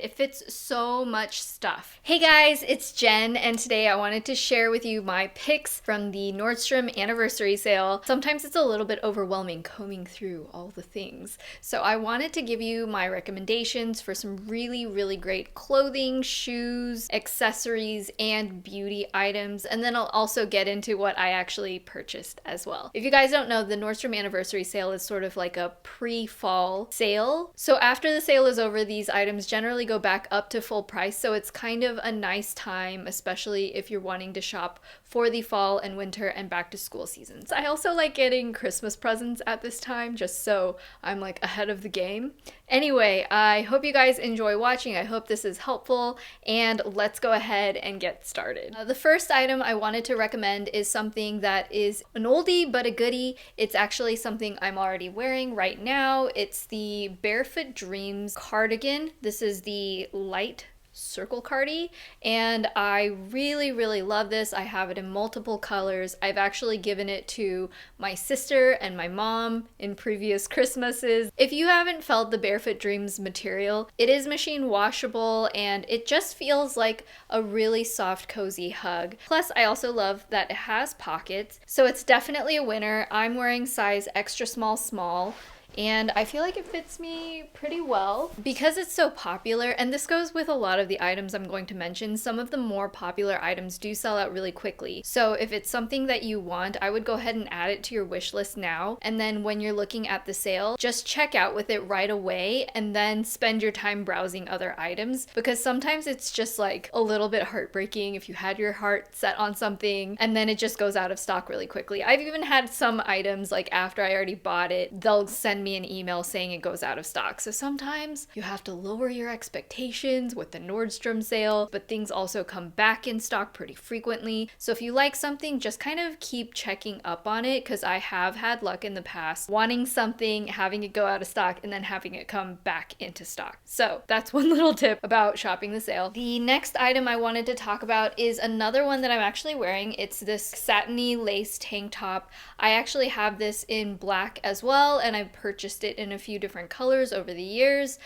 It fits so much stuff. Hey guys, it's Jen, and today I wanted to share with you my picks from the Nordstrom Anniversary Sale. Sometimes it's a little bit overwhelming combing through all the things. So I wanted to give you my recommendations for some really great clothing, shoes, accessories, and beauty items. And then I'll also get into what I actually purchased as well. If you guys don't know, the Nordstrom Anniversary Sale is sort of like a pre-fall sale. So after the sale is over, these items generally go back up to full price. So it's kind of a nice time, especially if you're wanting to shop for the fall and winter and back to school seasons. I also like getting Christmas presents at this time, just so I'm like ahead of the game. Anyway, I hope you guys enjoy watching. I hope this is helpful, and let's go ahead and get started. The first item I wanted to recommend is something that is an oldie but a goodie. It's actually something I'm already wearing right now. It's the Barefoot Dreams cardigan. This is the light circle cardi, and I really love this. I have it in multiple colors. I've actually given it to my sister and my mom in previous Christmases. If you haven't felt the Barefoot Dreams material, it is machine washable and it just feels like a really soft, cozy hug. Plus, I also love that it has pockets, so it's definitely a winner. I'm wearing size extra small, and I feel like it fits me pretty well because it's so popular, and this goes with a lot of the items I'm going to mention. Some of the more popular items do sell out really quickly. So if it's something that you want, I would go ahead and add it to your wish list now. And then when you're looking at the sale, just check out with it right away and then spend your time browsing other items, because sometimes it's just like a little bit heartbreaking if you had your heart set on something and then it just goes out of stock really quickly. I've even had some items like after I already bought it, they'll send me an email saying it goes out of stock. So sometimes you have to lower your expectations with the Nordstrom sale, but things also come back in stock pretty frequently. So if you like something, just kind of keep checking up on it, because I have had luck in the past wanting something, having it go out of stock, and then having it come back into stock. So that's one little tip about shopping the sale. The next item I wanted to talk about is another one that I'm actually wearing. It's this satiny lace tank top. I actually have this in black as well, and I purchased it in a few different colors over the years.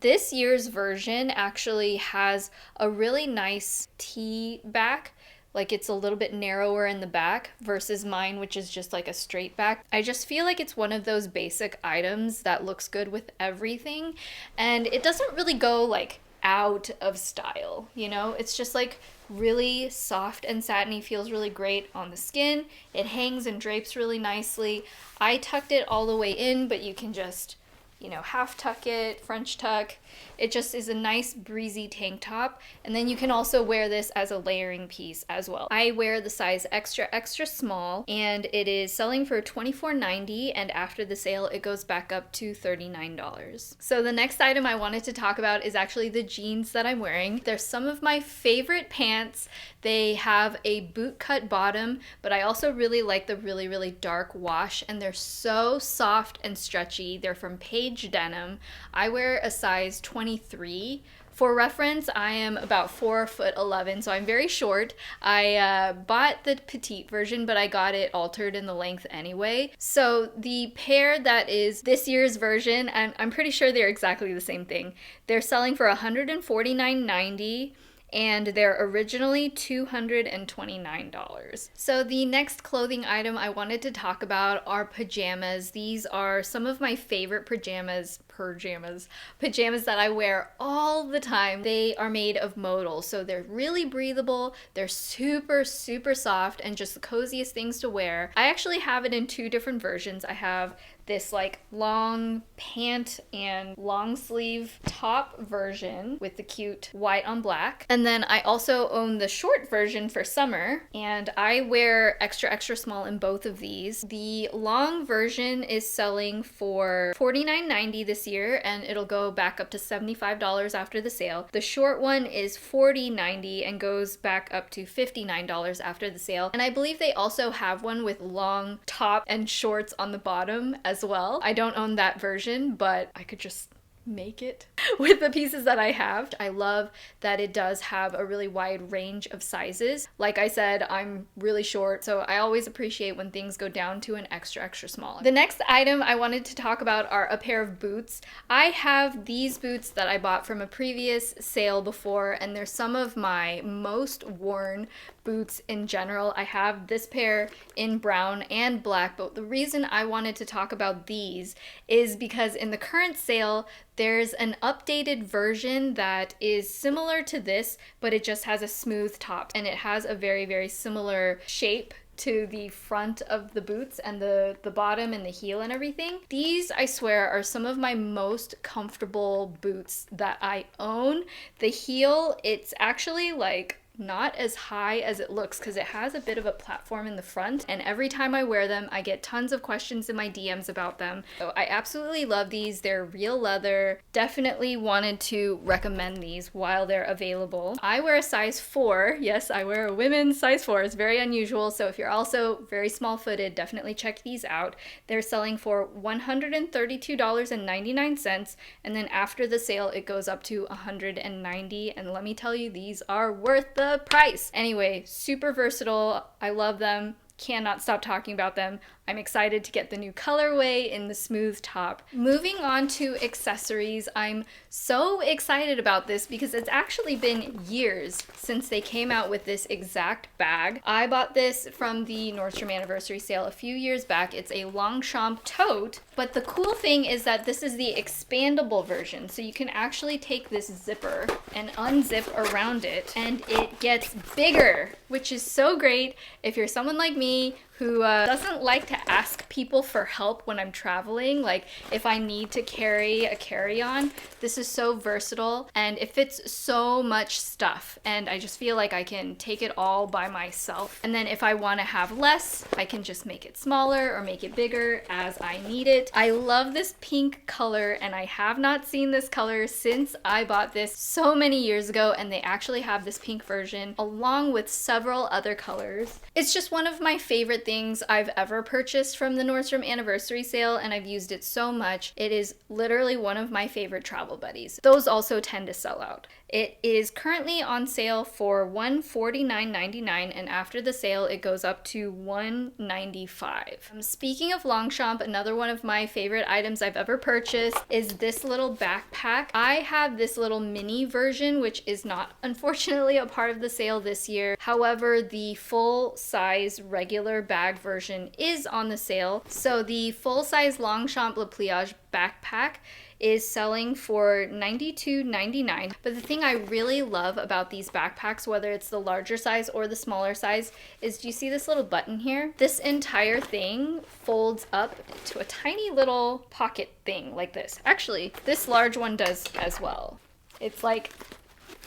This year's version actually has a really nice T back. Like it's a little bit narrower in the back versus mine, which is just like a straight back. I just feel like it's one of those basic items that looks good with everything, and it doesn't really go like out of style, you know? It's just like really soft and satiny, feels really great on the skin. It hangs and drapes really nicely. I tucked it all the way in, but you can just, you know, half tuck it, French tuck. It just is a nice breezy tank top, and then you can also wear this as a layering piece as well. I wear the size extra small, and it is selling for $24.90, and after the sale it goes back up to $39. So the next item I wanted to talk about is actually the jeans that I'm wearing. They're some of my favorite pants. They have a boot cut bottom, but I also really like the really dark wash, and they're so soft and stretchy. They're from PAIGE denim. I wear a size 23. For reference, I am about 4'11", so I'm very short. I bought the petite version, but I got it altered in the length anyway. So the pair that is this year's version, and I'm pretty sure they're exactly the same thing. They're selling for $149.90. And they're originally $229. So the next clothing item I wanted to talk about are pajamas. These are some of my favorite pajamas that I wear all the time. They are made of modal, so they're really breathable. They're super soft and just the coziest things to wear. I actually have it in two different versions. I have this like long pant and long sleeve top version with the cute white on black. And then I also own the short version for summer, and I wear extra small in both of these. The long version is selling for $49.90 this year, and it'll go back up to $75 after the sale. The short one is $40.90 and goes back up to $59 after the sale. And I believe they also have one with long top and shorts on the bottom as well. I don't own that version, but I could just make it with the pieces that I have. I love that it does have a really wide range of sizes. Like I said, I'm really short, so I always appreciate when things go down to an extra small. The next item I wanted to talk about are a pair of boots. I have these boots that I bought from a previous sale before, and they're some of my most worn boots in general. I have this pair in brown and black, but the reason I wanted to talk about these is because in the current sale, there's an updated version that is similar to this, but it just has a smooth top, and it has a very similar shape to the front of the boots and the bottom and the heel and everything. These, I swear, are some of my most comfortable boots that I own. The heel, it's actually like not as high as it looks because it has a bit of a platform in the front, and every time I wear them I get tons of questions in my DMs about them. So I absolutely love these. They're real leather. Definitely wanted to recommend these while they're available. I wear a size 4. Yes, I wear a women's size 4. It's very unusual, so if you're also very small-footed, definitely check these out. They're selling for $132.99, and then after the sale it goes up to $190, and let me tell you, these are worth the price. Anyway, super versatile. I love them. Cannot stop talking about them. I'm excited to get the new colorway in the smooth top. Moving on to accessories, I'm so excited about this because it's actually been years since they came out with this exact bag. I bought this from the Nordstrom Anniversary Sale a few years back. It's a Longchamp Tote, but the cool thing is that this is the expandable version. So you can actually take this zipper and unzip around it, and it gets bigger, which is so great if you're someone like me who doesn't like to ask people for help when I'm traveling. Like if I need to carry a carry-on, this is so versatile and it fits so much stuff, and I just feel like I can take it all by myself. And then if I want to have less, I can just make it smaller or make it bigger as I need it. I love this pink color, and I have not seen this color since I bought this so many years ago, and they actually have this pink version along with several other colors. It's just one of my favorite things I've ever purchased from the Nordstrom Anniversary Sale, and I've used it so much. It is literally one of my favorite travel buddies. Those also tend to sell out. It is currently on sale for $149.99, and after the sale it goes up to $195. Speaking of Longchamp, another one of my favorite items I've ever purchased is this little backpack. I have this little mini version, which is not unfortunately a part of the sale this year. However, the full size regular bag version is on the sale. So the full size Longchamp Le Pliage backpack is selling for $92.99. But the thing I really love about these backpacks, whether it's the larger size or the smaller size, is do you see this little button here? This entire thing folds up to a tiny little pocket thing like this. Actually, this large one does as well. It's like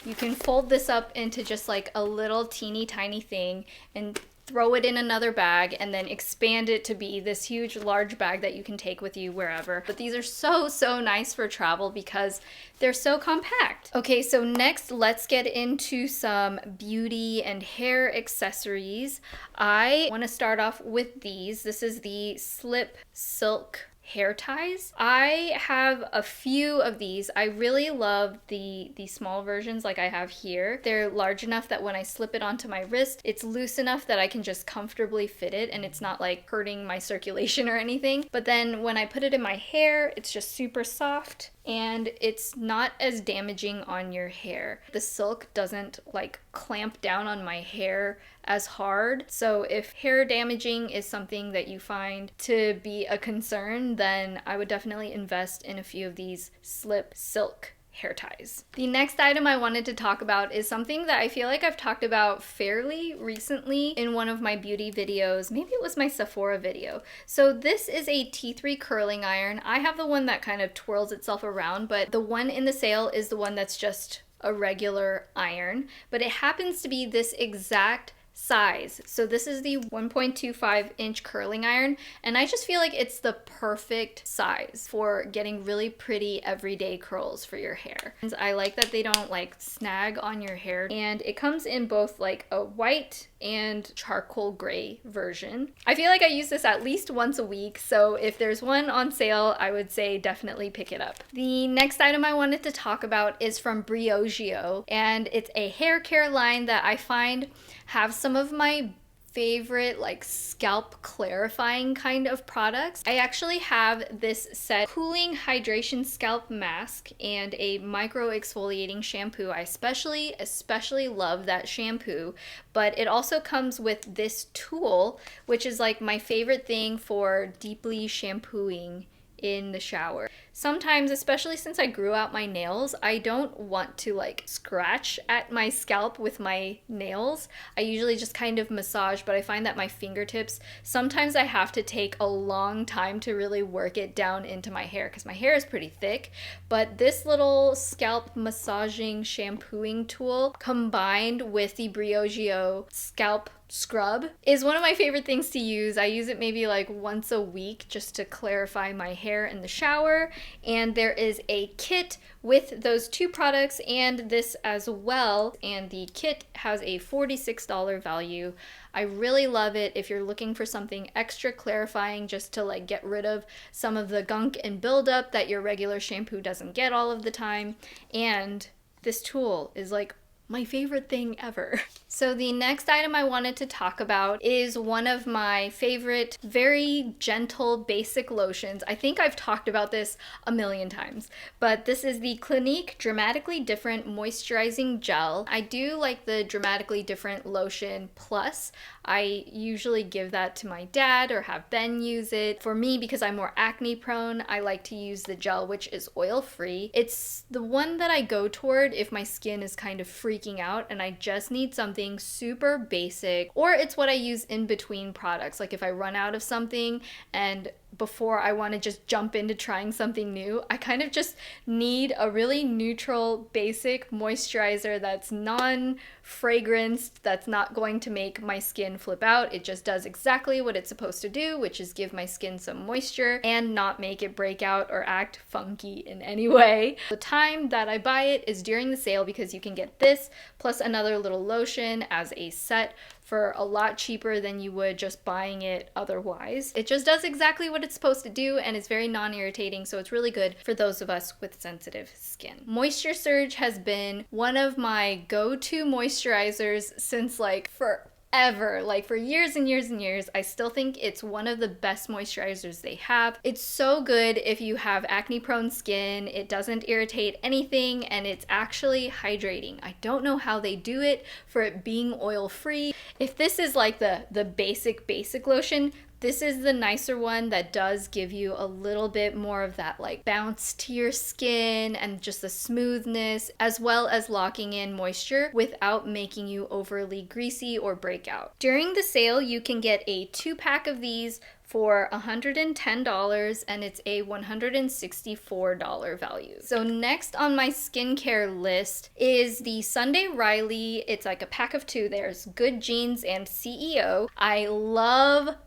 you can fold this up into just like a little teeny tiny thing and throw it in another bag and then expand it to be this huge large bag that you can take with you wherever. But these are so nice for travel because they're so compact. Okay, so next let's get into some beauty and hair accessories. I want to start off with these. This is the Slip Silk hair ties. I have a few of these. I really love the small versions like I have here. They're large enough that when I slip it onto my wrist, it's loose enough that I can just comfortably fit it and it's not like hurting my circulation or anything. But then when I put it in my hair, it's just super soft and it's not as damaging on your hair. The silk doesn't like clamp down on my hair as hard. So if hair damaging is something that you find to be a concern, then I would definitely invest in a few of these Slip Silk hair ties. The next item I wanted to talk about is something that I feel like I've talked about fairly recently in one of my beauty videos. Maybe it was my Sephora video. So this is a T3 curling iron. I have the one that kind of twirls itself around, but the one in the sale is the one that's just a regular iron. But it happens to be this exact size. So this is the 1.25 inch curling iron, and I just feel like it's the perfect size for getting really pretty everyday curls for your hair. And I like that they don't like snag on your hair, and it comes in both like a white and charcoal gray version. I feel like I use this at least once a week, so if there's one on sale, I would say definitely pick it up. The next item I wanted to talk about is from Briogeo, and it's a hair care line that I find have some of my favorite like scalp clarifying kind of products. I actually have this set cooling hydration scalp mask and a micro exfoliating shampoo. I especially love that shampoo, but it also comes with this tool, which is like my favorite thing for deeply shampooing in the shower. Sometimes, especially since I grew out my nails, I don't want to like scratch at my scalp with my nails. I usually just kind of massage, but I find that my fingertips, sometimes I have to take a long time to really work it down into my hair because my hair is pretty thick. But this little scalp massaging shampooing tool combined with the Briogeo scalp scrub is one of my favorite things to use. I use it maybe like once a week just to clarify my hair in the shower. And there is a kit with those two products and this as well. And the kit has a $46 value. I really love it if you're looking for something extra clarifying just to like get rid of some of the gunk and buildup that your regular shampoo doesn't get all of the time. And this tool is like my favorite thing ever. So the next item I wanted to talk about is one of my favorite, very gentle, basic lotions. I think I've talked about this a million times, but this is the Clinique Dramatically Different Moisturizing Gel. I do like the Dramatically Different Lotion Plus. I usually give that to my dad or have Ben use it. For me, because I'm more acne prone, I like to use the gel, which is oil-free. It's the one that I go toward if my skin is kind of freaking out and I just need something super basic, or it's what I use in between products. Like if I run out of something and before I want to just jump into trying something new, I kind of just need a really neutral, basic moisturizer that's non-fragranced, that's not going to make my skin flip out. It just does exactly what it's supposed to do, which is give my skin some moisture and not make it break out or act funky in any way. The time that I buy it is during the sale because you can get this plus another little lotion as a set for a lot cheaper than you would just buying it otherwise. It just does exactly what it's supposed to do and it's very non-irritating, so it's really good for those of us with sensitive skin. Moisture Surge has been one of my go-to moisturizers since like forever, like for years and years and years. I still think it's one of the best moisturizers they have. It's so good if you have acne prone skin. It doesn't irritate anything and it's actually hydrating. I don't know how they do it for it being oil free. If this is like the basic lotion, this is the nicer one that does give you a little bit more of that like bounce to your skin and just the smoothness, as well as locking in moisture without making you overly greasy or break out. During the sale, you can get a 2-pack of these for $110 and it's a $164 value. So next on my skincare list is the Sunday Riley. It's like a pack of 2. There's Good Genes and CEO. I love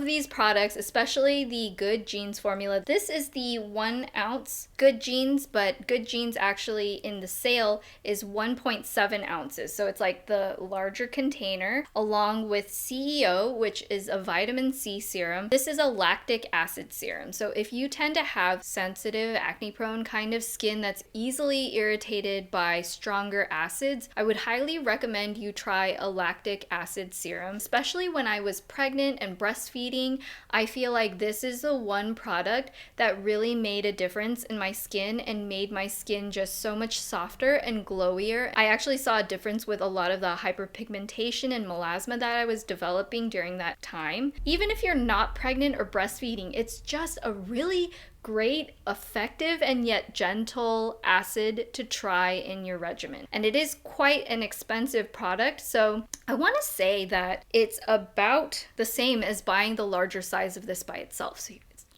these products, especially the Good Genes formula. This is the 1 ounce Good Genes, but Good Genes actually in the sale is 1.7 ounces. So it's like the larger container, along with CEO, which is a vitamin C serum. This is a lactic acid serum. So if you tend to have sensitive, acne prone kind of skin that's easily irritated by stronger acids, I would highly recommend you try a lactic acid serum. Especially when I was pregnant and breastfeeding, I feel like this is the one product that really made a difference in my skin and made my skin just so much softer and glowier. I actually saw a difference with a lot of the hyperpigmentation and melasma that I was developing during that time. Even if you're not pregnant or breastfeeding, it's just a really great, effective, and yet gentle acid to try in your regimen. And it is quite an expensive product, so I want to say that it's about the same as buying the larger size of this by itself. So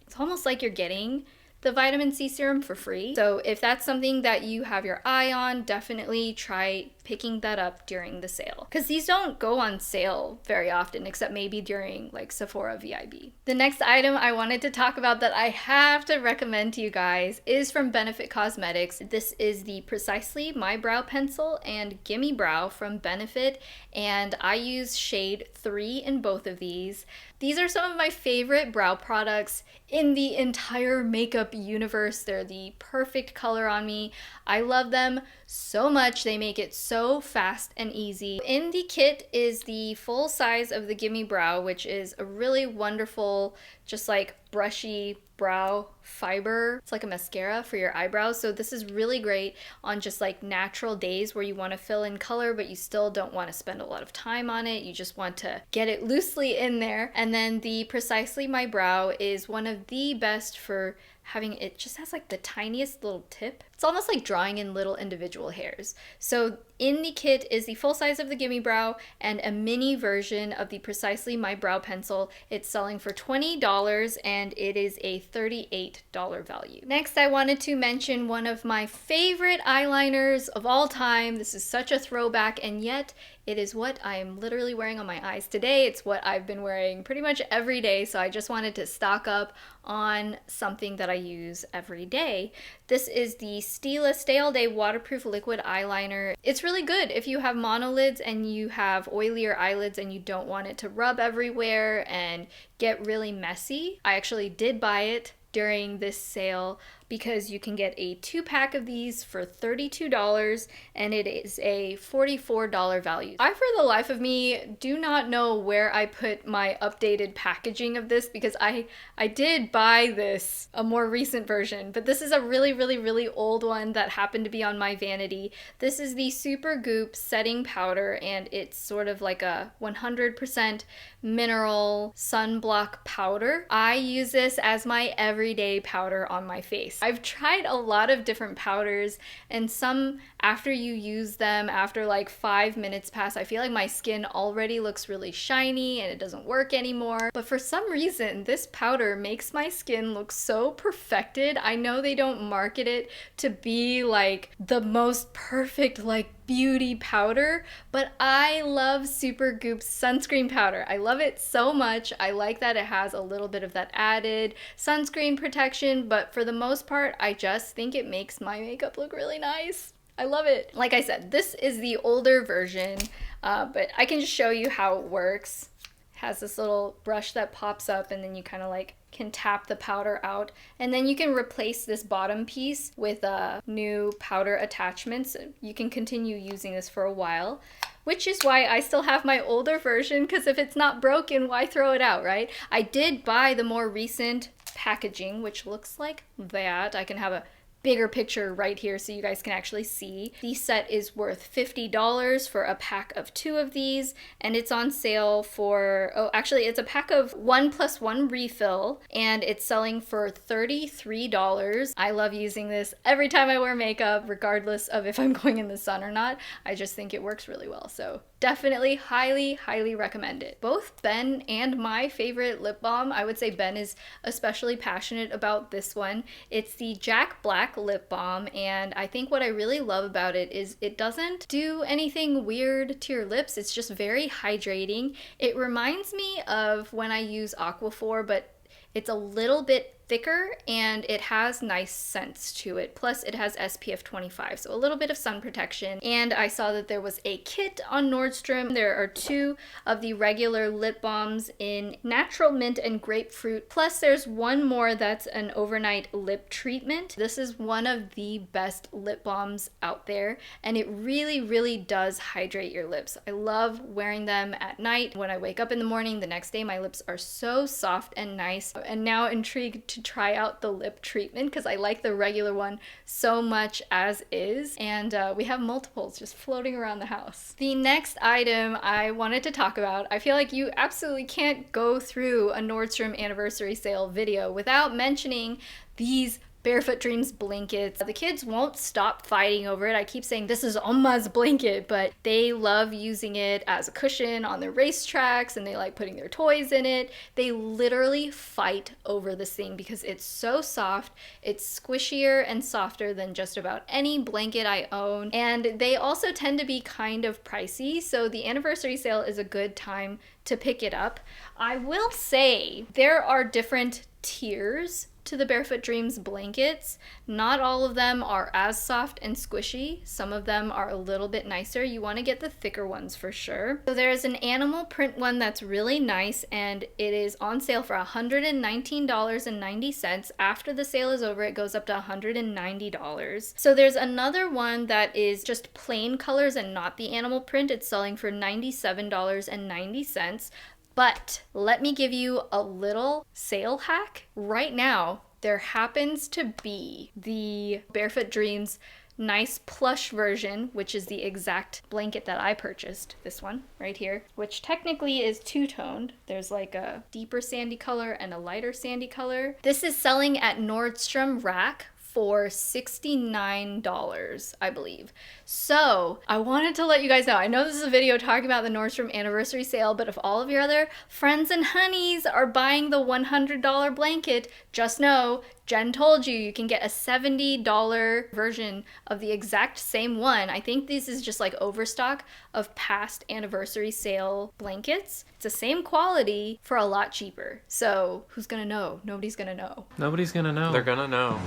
it's almost like you're getting the vitamin C serum for free. So if that's something that you have your eye on, definitely try picking that up during the sale. Because these don't go on sale very often, except maybe during like Sephora VIB. The next item I wanted to talk about that I have to recommend to you guys is from Benefit Cosmetics. This is the Precisely My Brow Pencil and Gimme Brow from Benefit, and I use shade 3 in both of these. These are some of my favorite brow products in the entire makeup universe. They're the perfect color on me. I love them so much. They make it so fast and easy. In the kit is the full size of the Gimme Brow, which is a really wonderful, just like brushy brow fiber. It's like a mascara for your eyebrows. So this is really great on just like natural days where you want to fill in color, but you still don't want to spend a lot of time on it. You just want to get it loosely in there. And then the Precisely My Brow is one of the best for having, it just has like the tiniest little tip. It's almost like drawing in little individual hairs. So in the kit is the full size of the Gimme Brow and a mini version of the Precisely My Brow Pencil. It's selling for $20 and it is a $38 value. Next, I wanted to mention one of my favorite eyeliners of all time. This is such a throwback, and yet it is what I am literally wearing on my eyes today. It's what I've been wearing pretty much every day, so I just wanted to stock up on something that I use every day. This is the Stila Stay All Day Waterproof Liquid Eyeliner. It's really good if you have monolids and you have oilier eyelids and you don't want it to rub everywhere and get really messy. I actually did buy it during this sale because you can get a 2-pack of these for $32 and it is a $44 value. I, for the life of me, do not know where I put my updated packaging of this because I did buy this, a more recent version, but this is a really old one that happened to be on my vanity. This is the Supergroup setting powder and it's sort of like a 100% mineral sunblock powder. I use this as my everyday powder on my face. I've tried a lot of different powders, and some, after you use them, after like 5 minutes pass, I feel like my skin already looks really shiny and it doesn't work anymore. But for some reason, this powder makes my skin look so perfected. I know they don't market it to be like the most perfect, like beauty powder, but I love Supergoop's sunscreen powder. I love it so much. I like that it has a little bit of that added sunscreen protection, but for the most part, I just think it makes my makeup look really nice. I love it. Like I said, this is the older version, but I can just show you how it works. It has this little brush that pops up and then you kind of like can tap the powder out, and then you can replace this bottom piece with new powder attachments. You can continue using this for a while, which is why I still have my older version, because if it's not broken, why throw it out, right? I did buy the more recent packaging, which looks like that. I can have a bigger picture right here so you guys can actually see. The set is worth $50 for a pack of 2 of these, and it's on sale for, oh, actually it's a pack of 1+1 refill, and it's selling for $33. I love using this every time I wear makeup, regardless of if I'm going in the sun or not. I just think it works really well, so definitely highly recommend it. Both Ben and my favorite lip balm, I would say Ben is especially passionate about this one. It's the Jack Black lip balm, and I think what I really love about it is it doesn't do anything weird to your lips. It's just very hydrating. It reminds me of when I use Aquaphor, but it's a little bit thicker and it has nice scents to it. Plus it has SPF 25, so a little bit of sun protection. And I saw that there was a kit on Nordstrom. There are 2 of the regular lip balms in natural mint and grapefruit. Plus there's one more that's an overnight lip treatment. This is one of the best lip balms out there, and it really does hydrate your lips. I love wearing them at night. When I wake up in the morning, the next day my lips are so soft and nice. And now intrigued to try out the lip treatment because I like the regular one so much as is, and we have multiples just floating around the house. The next item I wanted to talk about, I feel like you absolutely can't go through a Nordstrom Anniversary Sale video without mentioning these Barefoot Dreams blankets. The kids won't stop fighting over it. I keep saying this is Omma's blanket, but they love using it as a cushion on their racetracks, and they like putting their toys in it. They literally fight over this thing because it's so soft. It's squishier and softer than just about any blanket I own. And they also tend to be kind of pricey, so the anniversary sale is a good time to pick it up. I will say there are different tiers to the Barefoot Dreams blankets. Not all of them are as soft and squishy. Some of them are a little bit nicer. You want to get the thicker ones for sure. So there's an animal print one that's really nice, and it is on sale for $119.90. After the sale is over, it goes up to $190. So there's another one that is just plain colors and not the animal print. It's selling for $97.90. But let me give you a little sale hack. Right now, there happens to be the Barefoot Dreams nice plush version, which is the exact blanket that I purchased, this one right here, which technically is two-toned. There's like a deeper sandy color and a lighter sandy color. This is selling at Nordstrom Rack for $69, I believe. So I wanted to let you guys know, I know this is a video talking about the Nordstrom Anniversary Sale, but if all of your other friends and honeys are buying the $100 blanket, just know Jen told you you can get a $70 version of the exact same one. I think this is just like overstock of past anniversary sale blankets. It's the same quality for a lot cheaper. So who's gonna know? Nobody's gonna know. Nobody's gonna know. They're gonna know.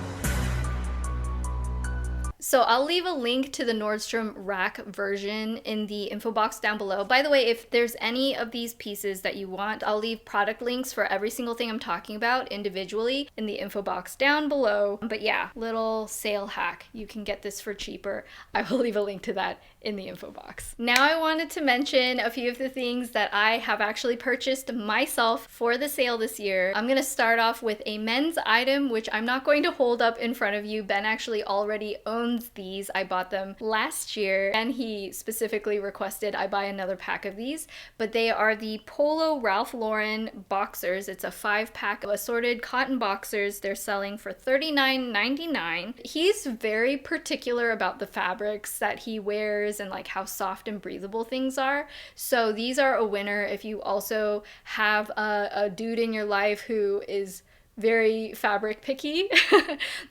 So I'll leave a link to the Nordstrom Rack version in the info box down below. By the way, if there's any of these pieces that you want, I'll leave product links for every single thing I'm talking about individually in the info box down below. But yeah, little sale hack. You can get this for cheaper. I will leave a link to that in the info box. Now I wanted to mention a few of the things that I have actually purchased myself for the sale this year. I'm gonna start off with a men's item, which I'm not going to hold up in front of you. Ben actually already owns these. I bought them last year, and he specifically requested I buy another pack of these, but they are the Polo Ralph Lauren boxers. It's a 5-pack of assorted cotton boxers. They're selling for $39.99. He's very particular about the fabrics that he wears and like how soft and breathable things are. So these are a winner if you also have a dude in your life who is very fabric picky.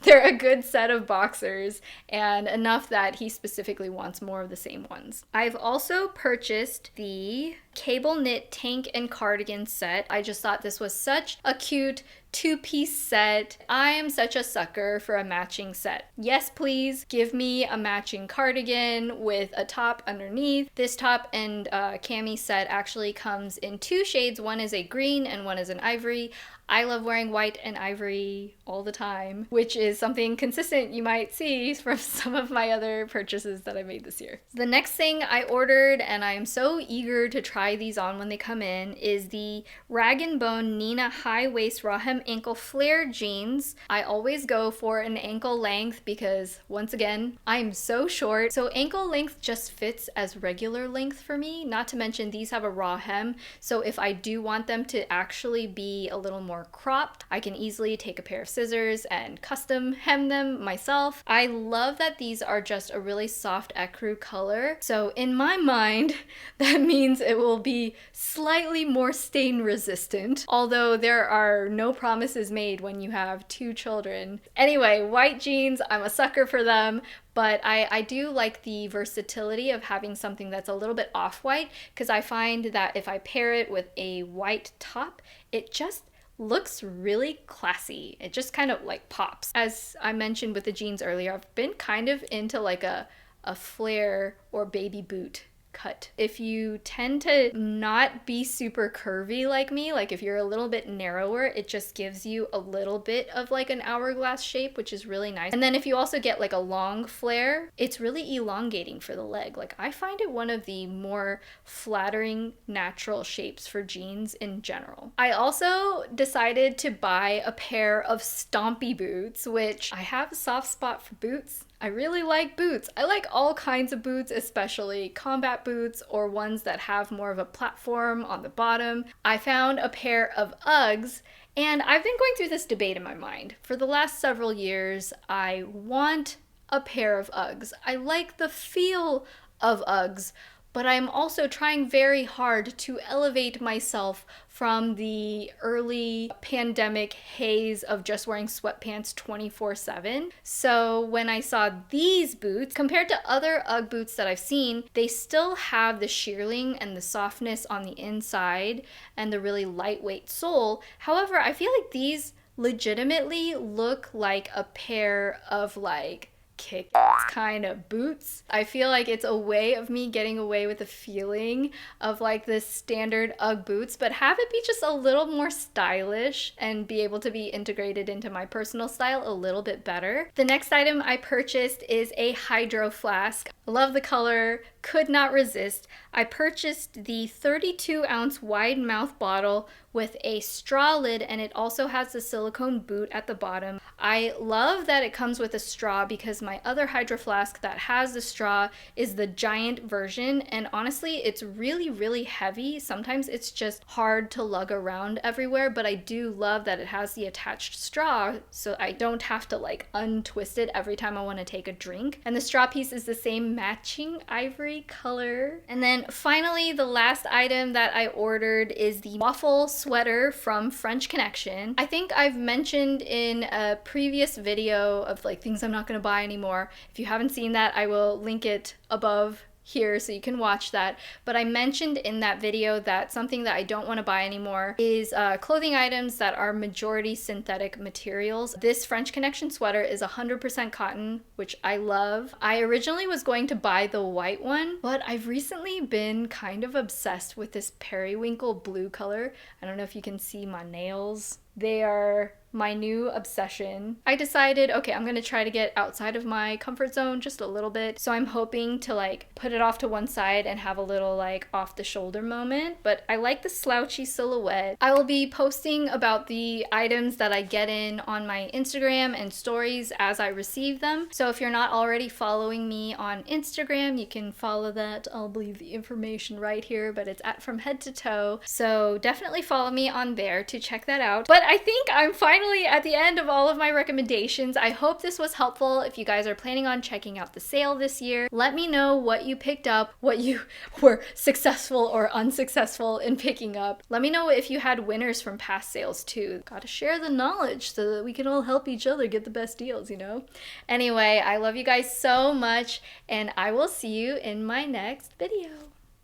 They're a good set of boxers, and enough that he specifically wants more of the same ones. I've also purchased the cable knit tank and cardigan set. I just thought this was such a cute 2-piece set. I am such a sucker for a matching set. Yes, please give me a matching cardigan with a top underneath. This top and cami set actually comes in 2 shades. One is a green and one is an ivory. I love wearing white and ivory all the time, which is something consistent you might see from some of my other purchases that I made this year. The next thing I ordered, and I am so eager to try these on when they come in, is the Rag & Bone Nina high waist raw hem ankle flare jeans. I always go for an ankle length because, once again, I'm so short. So ankle length just fits as regular length for me. Not to mention these have a raw hem, so if I do want them to actually be a little more cropped, I can easily take a pair of scissors and custom hem them myself. I love that these are just a really soft ecru color. So in my mind, that means it will be slightly more stain resistant, although there are no promises made when you have 2 children. Anyway, white jeans, I'm a sucker for them. But I do like the versatility of having something that's a little bit off-white, because I find that if I pair it with a white top, it just looks really classy. It just kind of like pops. As I mentioned with the jeans earlier, I've been kind of into like a flare or baby boot cut. If you tend to not be super curvy like me, like if you're a little bit narrower, it just gives you a little bit of like an hourglass shape, which is really nice. And then if you also get like a long flare, it's really elongating for the leg. Like I find it one of the more flattering natural shapes for jeans in general. I also decided to buy a pair of stompy boots, which I have a soft spot for boots. I really like boots. I like all kinds of boots, especially combat boots or ones that have more of a platform on the bottom. I found a pair of Uggs, And I've been going through this debate in my mind. For the last several years, I want a pair of Uggs. I like the feel of Uggs, but I'm also trying very hard to elevate myself from the early pandemic haze of just wearing sweatpants 24/7. So when I saw these boots, compared to other Ugg boots that I've seen, they still have the shearling and the softness on the inside and the really lightweight sole. However, I feel like these legitimately look like a pair of like kick kind of boots. I feel like it's a way of me getting away with the feeling of like the standard Ugg boots, but have it be just a little more stylish and be able to be integrated into my personal style a little bit better. The next item I purchased is a hydro flask. I love the color, could not resist. I purchased the 32-ounce wide mouth bottle with a straw lid, and it also has the silicone boot at the bottom. I love that it comes with a straw because my other hydro flask that has the straw is the giant version, and honestly it's really heavy. Sometimes it's just hard to lug around everywhere, but I do love that it has the attached straw so I don't have to like untwist it every time I want to take a drink. And the straw piece is the same matching ivory color. And then finally, the last item that I ordered is the waffle sweater from French Connection. I think I've mentioned in a previous video of like things I'm not going to buy anymore. If you haven't seen that, I will link it above here so you can watch that. But I mentioned in that video that something that I don't want to buy anymore is clothing items that are majority synthetic materials. This French Connection sweater is 100% cotton, which I love. I originally was going to buy the white one, but I've recently been kind of obsessed with this periwinkle blue color. I don't know if you can see my nails. They are my new obsession. I decided, okay, I'm gonna try to get outside of my comfort zone just a little bit. So I'm hoping to like put it off to one side and have a little like off the shoulder moment, but I like the slouchy silhouette. I will be posting about the items that I get in on my Instagram and stories as I receive them. So if you're not already following me on Instagram, you can follow that. I'll leave the information right here, but it's at From Head to Toe. So definitely follow me on there to check that out. But I think I'm finally at the end of all of my recommendations. I hope this was helpful. If you guys are planning on checking out the sale this year, let me know what you picked up, what you were successful or unsuccessful in picking up. Let me know if you had winners from past sales too. Gotta share the knowledge so that we can all help each other get the best deals, you know? Anyway, I love you guys so much, and I will see you in my next video.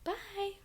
Bye!